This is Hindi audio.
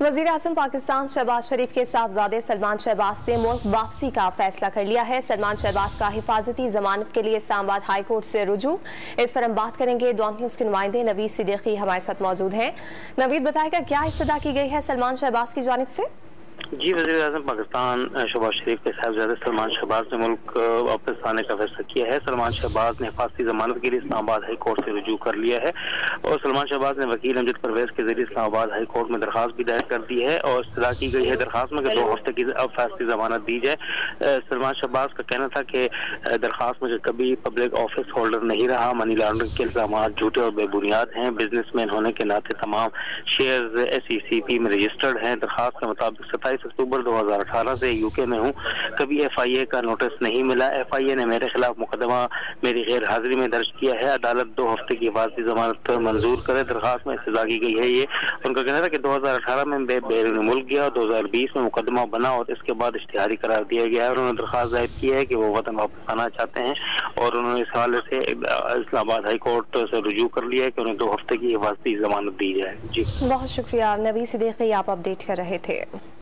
वज़ीर आज़म पाकिस्तान शहबाज शरीफ के साहबजादे सलमान शहबाज ने मुल्क वापसी का फैसला कर लिया है। सलमान शहबाज का हिफाजती जमानत के लिए इस्लामाबाद हाई कोर्ट से रुजू। इस पर हम बात करेंगे। डॉन न्यूज़ के नुमाइंदे नवीद सिद्दीकी हमारे साथ मौजूद हैं। नवीद, बताएगा क्या इस्तदा की गई है सलमान शहबाज की जानिब से? जी, वज़ीर आज़म पाकिस्तान शहबाज शरीफ के साहबजादे सलमान शहबाज ने मुल्क वापस आने का फैसला किया है। सलमान शहबाज ने हिफाजती जमानत के लिए इस्लामाबाद हाई कोर्ट से रुजू कर लिया है और सलमान शहबाज ने वकील अमजद परवेज के जरिए इस्लामाबाद हाई कोर्ट में दरखास्त भी दायर कर दी है और इस्तदा की गई है दरखास्त में कि 2 हफ्ते की हिफाजती जमानत दी जाए। सलमान शहबाज का कहना था कि दरखास्त में कभी पब्लिक ऑफिस होल्डर नहीं रहा, मनी लॉन्ड्रिंग के इल्जाम झूठे और बेबुनियाद हैं, बिजनेसमैन होने के नाते तमाम शेयर SECP में रजिस्टर्ड हैं। दरखास्त के मुताबिक 27 अक्टूबर 2018 से यूके में हूँ, कभी FIA का नोटिस नहीं मिला। FIA ने मेरे खिलाफ मुकदमा मेरी गैर हाजिरी में दर्ज किया है। अदालत 2 हफ्ते की हिफाजती जमानत मंजूर करे। दरखास्त में इस्तदा की गई है। ये उनका कहना था कि 2018 में बैरून मुल्क गया, 2020 में मुकदमा बना और इसके बाद इश्तिहारी करार दिया गया है। उन्होंने दरखास्त दायर की है कि वो वतन वापस आना चाहते हैं और उन्होंने इस हवाले से इस्लामाबाद हाई कोर्ट से रुजू कर लिया है कि उन्हें 2 हफ्ते की हिफाजती जमानत दी जाए। जी, बहुत शुक्रिया नवीद सिद्दीकी, आप अपडेट कर रहे थे।